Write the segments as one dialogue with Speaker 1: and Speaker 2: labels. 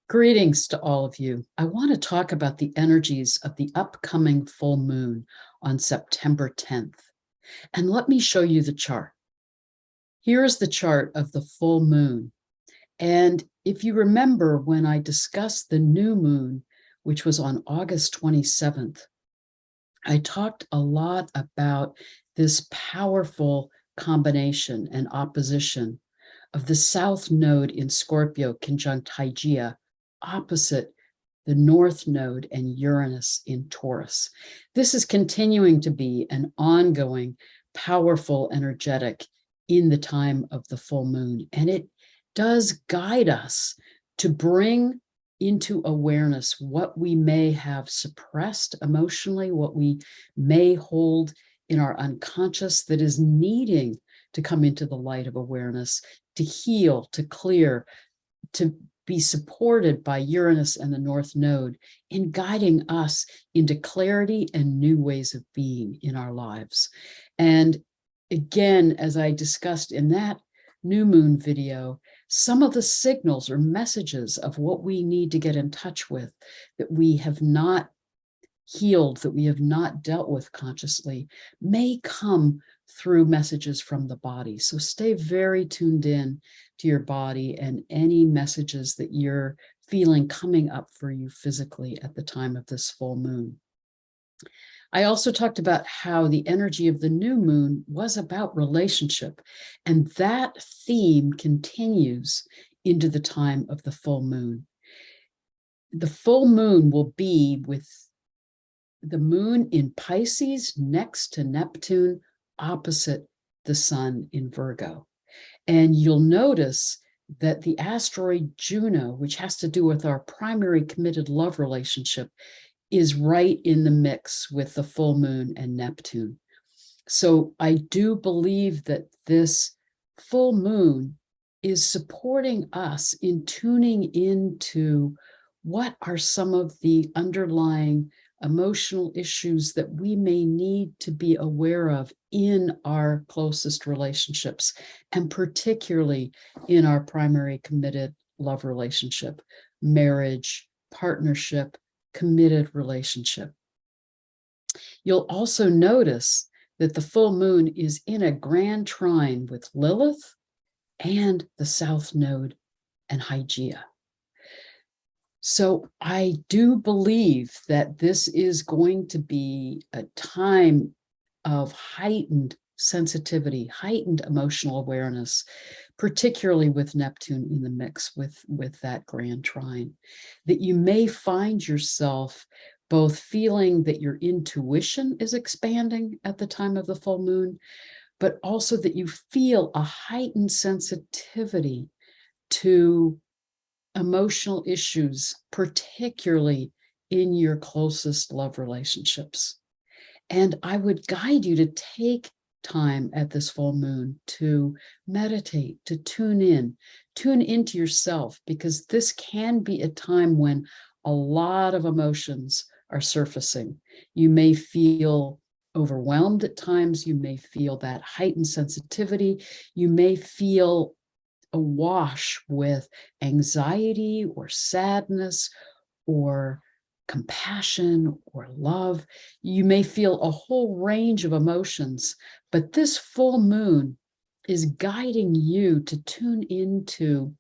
Speaker 1: Greetings to all of you. I want to talk about the energies of the upcoming full moon on September 10th. And let me show you the chart. Here is the chart of the full moon. And if you remember when I discussed the new moon, which was on August 27th, I talked a lot about this powerful combination and opposition of the South Node in Scorpio conjunct Hygeia opposite the North Node and Uranus in Taurus. This is continuing to be an ongoing, powerful energetic in the time of the full moon. And it does guide us to bring into awareness what we may have suppressed emotionally, what we may hold in our unconscious that is needing to come into the light of awareness, to heal, to clear, to be supported by Uranus and the North Node in guiding us into clarity and new ways of being in our lives. And again, as I discussed in that new moon video, some of the signals or messages of what we need to get in touch with that we have not healed, that we have not dealt with consciously, may come through messages from the body. So stay very tuned in to your body and any messages that you're feeling coming up for you physically at the time of this full moon. I also talked about how the energy of the new moon was about relationship, and that theme continues into the time of the full moon. The full moon will be with the moon in Pisces next to Neptune, opposite the sun in Virgo. And you'll notice that the asteroid Juno, which has to do with our primary committed love relationship, is right in the mix with the full moon and Neptune. So I do believe that this full moon is supporting us in tuning into what are some of the underlying emotional issues that we may need to be aware of in our closest relationships, and particularly in our primary committed love relationship, marriage, partnership, committed relationship. You'll also notice that the full moon is in a grand trine with Lilith and the South Node and Hygeia. So I do believe that this is going to be a time of heightened sensitivity, heightened emotional awareness, particularly with Neptune in the mix with that grand trine, that you may find yourself both feeling that your intuition is expanding at the time of the full moon, but also that you feel a heightened sensitivity to emotional issues, particularly in your closest love relationships. And I would guide you to take time at this full moon to meditate, to tune into yourself, because this can be a time when a lot of emotions are surfacing. You may feel overwhelmed at times. You may feel that heightened sensitivity. You may feel awash with anxiety or sadness or compassion or love. You may feel a whole range of emotions, but this full moon is guiding you to tune into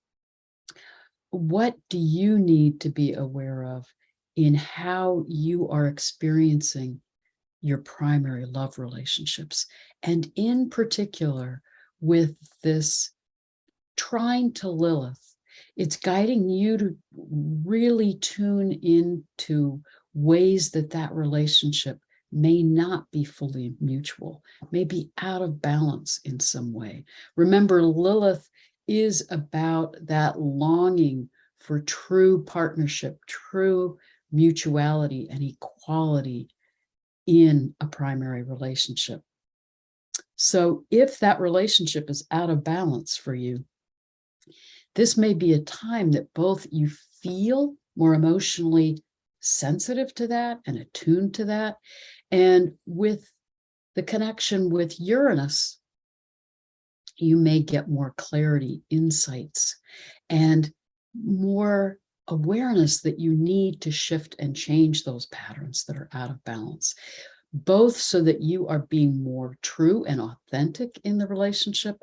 Speaker 1: what do you need to be aware of in how you are experiencing your primary love relationships, and in particular with this trine to Lilith. It's guiding you to really tune into ways that that relationship may not be fully mutual, may be out of balance in some way. Remember, Lilith is about that longing for true partnership, true mutuality and equality in a primary relationship. So if that relationship is out of balance for you, this may be a time that both you feel more emotionally sensitive to that and attuned to that. And with the connection with Uranus, you may get more clarity, insights, and more awareness that you need to shift and change those patterns that are out of balance, both so that you are being more true and authentic in the relationship,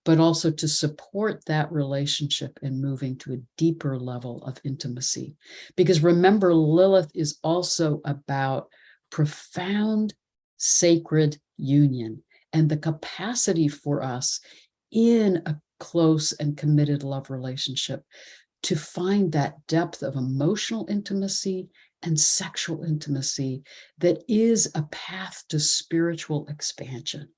Speaker 1: but also to support that relationship in moving to a deeper level of intimacy. Because remember, Lilith is also about profound sacred union and the capacity for us in a close and committed love relationship to find that depth of emotional intimacy and sexual intimacy that is a path to spiritual expansion.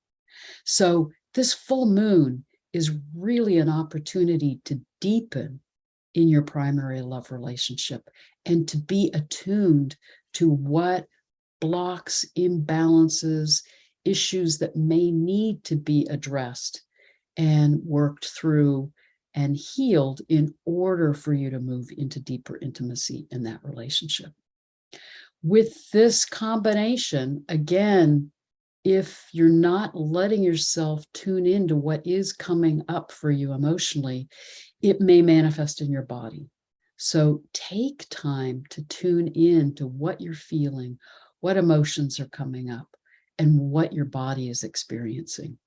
Speaker 1: So this full moon is really an opportunity to deepen in your primary love relationship and to be attuned to what blocks, imbalances, issues that may need to be addressed and worked through and healed in order for you to move into deeper intimacy in that relationship. With this combination, again, if you're not letting yourself tune into what is coming up for you emotionally, it may manifest in your body. So take time to tune in to what you're feeling, what emotions are coming up, and what your body is experiencing.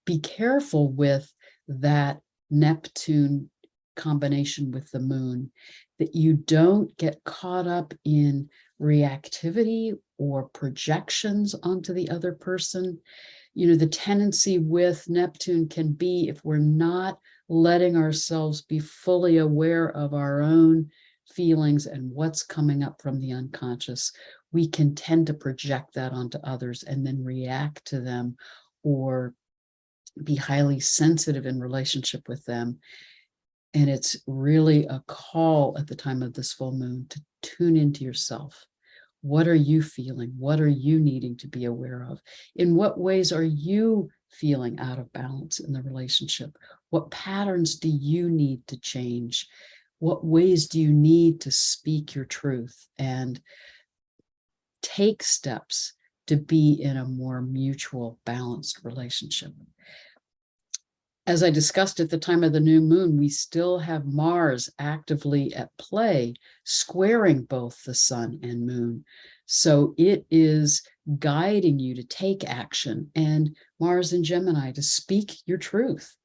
Speaker 1: Be careful with that Neptune combination with the moon, that you don't get caught up in reactivity or projections onto the other person. You know, the tendency with Neptune can be, if we're not letting ourselves be fully aware of our own feelings and what's coming up from the unconscious, we can tend to project that onto others and then react to them or be highly sensitive in relationship with them. And it's really a call at the time of this full moon to tune into yourself. What are you feeling? What are you needing to be aware of? In what ways are you feeling out of balance in the relationship? What patterns do you need to change? What ways do you need to speak your truth and take steps to be in a more mutual, balanced relationship? As I discussed at the time of the new moon, we still have Mars actively at play, squaring both the sun and moon. So it is guiding you to take action, and Mars in Gemini to speak your truth.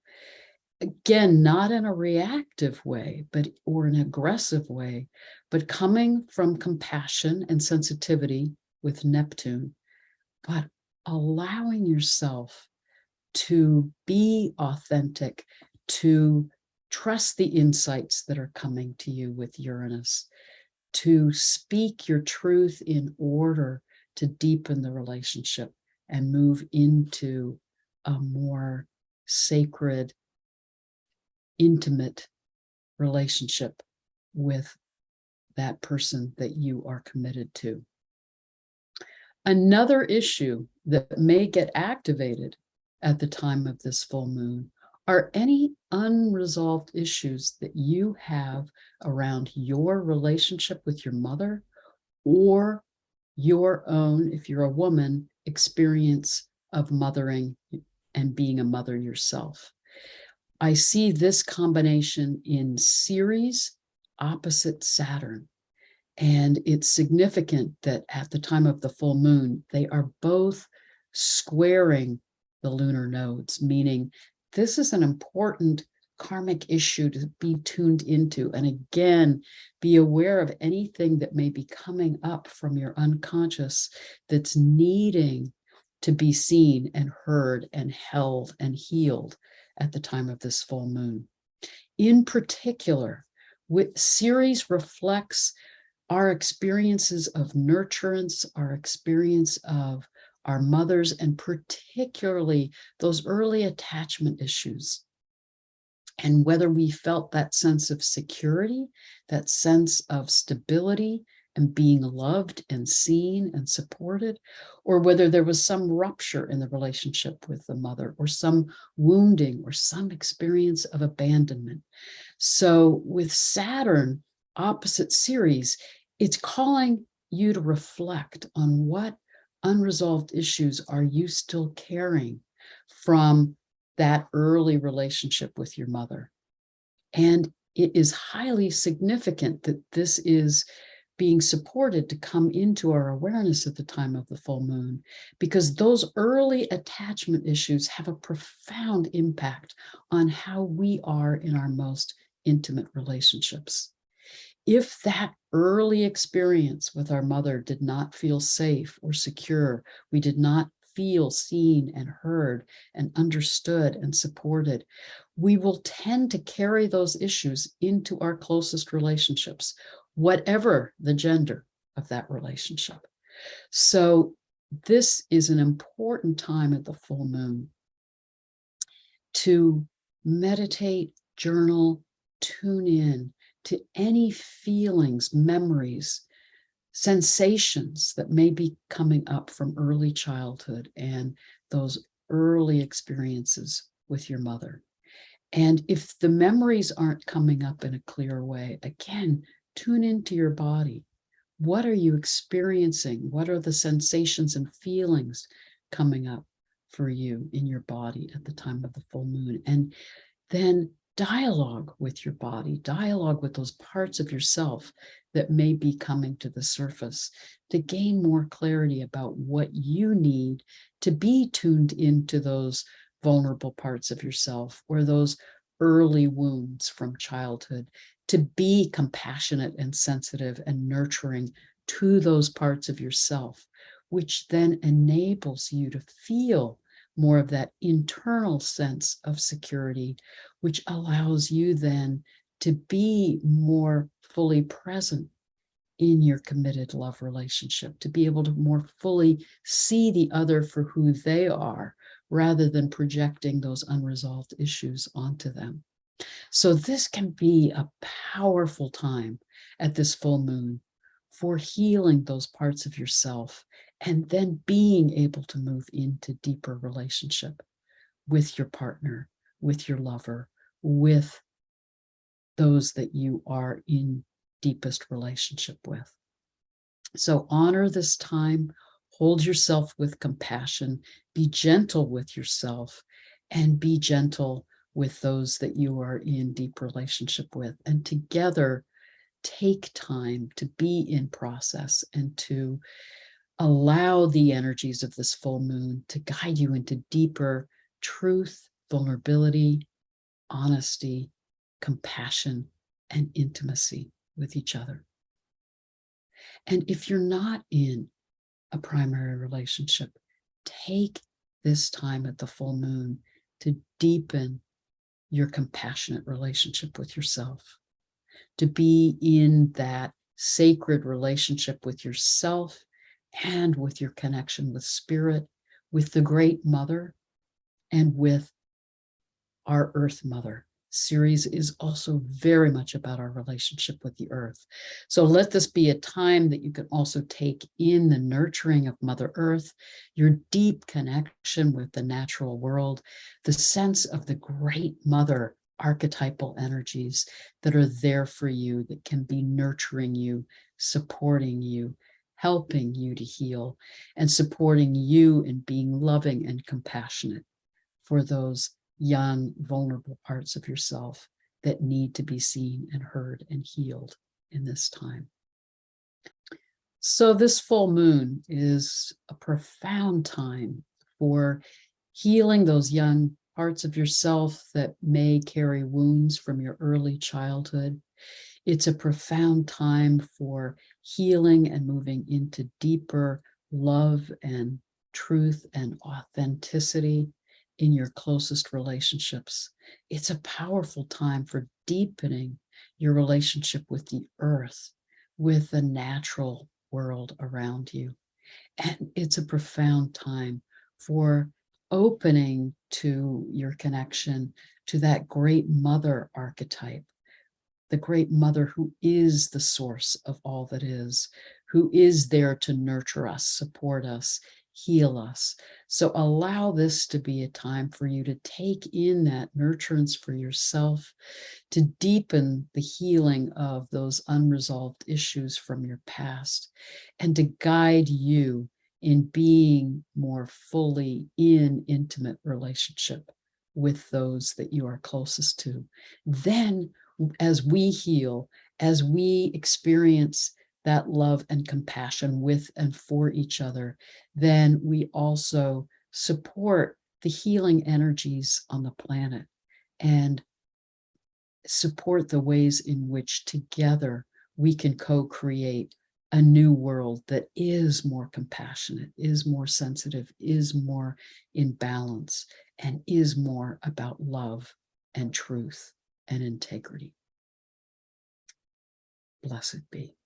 Speaker 1: Again, not in a reactive way, or an aggressive way, but coming from compassion and sensitivity with Neptune, but allowing yourself to be authentic, to trust the insights that are coming to you with Uranus, to speak your truth in order to deepen the relationship and move into a more sacred, intimate relationship with that person that you are committed to. Another issue that may get activated at the time of this full moon are any unresolved issues that you have around your relationship with your mother, or your own, if you're a woman, experience of mothering and being a mother yourself. I see this combination in Ceres opposite Saturn. And it's significant that at the time of the full moon, they are both squaring the lunar nodes, meaning this is an important karmic issue to be tuned into. And again, be aware of anything that may be coming up from your unconscious that's needing to be seen and heard and held and healed at the time of this full moon. In particular, with Ceres reflects our experiences of nurturance, our experience of our mothers, and particularly those early attachment issues. And whether we felt that sense of security, that sense of stability and being loved and seen and supported, or whether there was some rupture in the relationship with the mother, or some wounding, or some experience of abandonment. So with Saturn opposite Ceres, it's calling you to reflect on what unresolved issues are you still carrying from that early relationship with your mother. And it is highly significant that this is being supported to come into our awareness at the time of the full moon, because those early attachment issues have a profound impact on how we are in our most intimate relationships. If that early experience with our mother did not feel safe or secure, we did not feel seen and heard and understood and supported, we will tend to carry those issues into our closest relationships, whatever the gender of that relationship. So this is an important time at the full moon to meditate, journal, tune in to any feelings, memories, sensations that may be coming up from early childhood and those early experiences with your mother. And if the memories aren't coming up in a clear way, again, tune into your body. What are you experiencing? What are the sensations and feelings coming up for you in your body at the time of the full moon? And then dialogue with your body, dialogue with those parts of yourself that may be coming to the surface to gain more clarity about what you need to be tuned into those vulnerable parts of yourself or those early wounds from childhood, to be compassionate and sensitive and nurturing to those parts of yourself, which then enables you to feel more of that internal sense of security, which allows you then to be more fully present in your committed love relationship, to be able to more fully see the other for who they are, rather than projecting those unresolved issues onto them. So this can be a powerful time at this full moon for healing those parts of yourself and then being able to move into deeper relationship with your partner, with your lover, with those that you are in deepest relationship with. So honor this time, hold yourself with compassion, be gentle with yourself, and be gentle with those that you are in deep relationship with. And together, take time to be in process and to allow the energies of this full moon to guide you into deeper truth, vulnerability, honesty, compassion, and intimacy with each other. And if you're not in a primary relationship, take this time at the full moon to deepen your compassionate relationship with yourself, to be in that sacred relationship with yourself and with your connection with spirit, with the Great Mother, and with our Earth Mother. Series is also very much about our relationship with the earth. So let this be a time that you can also take in the nurturing of Mother Earth, your deep connection with the natural world, the sense of the Great Mother archetypal energies that are there for you, that can be nurturing you, supporting you, helping you to heal, and supporting you in being loving and compassionate for those young, vulnerable parts of yourself that need to be seen and heard and healed in this time. So this full moon is a profound time for healing those young parts of yourself that may carry wounds from your early childhood. It's a profound time for healing and moving into deeper love and truth and authenticity in your closest relationships. It's a powerful time for deepening your relationship with the earth, with the natural world around you. And it's a profound time for opening to your connection to that Great Mother archetype, the Great Mother who is the source of all that is, who is there to nurture us, support us, heal us. So allow this to be a time for you to take in that nurturance for yourself, to deepen the healing of those unresolved issues from your past, and to guide you in being more fully in intimate relationship with those that you are closest to. Then as we heal, as we experience that love and compassion with and for each other, then we also support the healing energies on the planet and support the ways in which together we can co-create a new world that is more compassionate, is more sensitive, is more in balance, and is more about love and truth and integrity. Blessed be.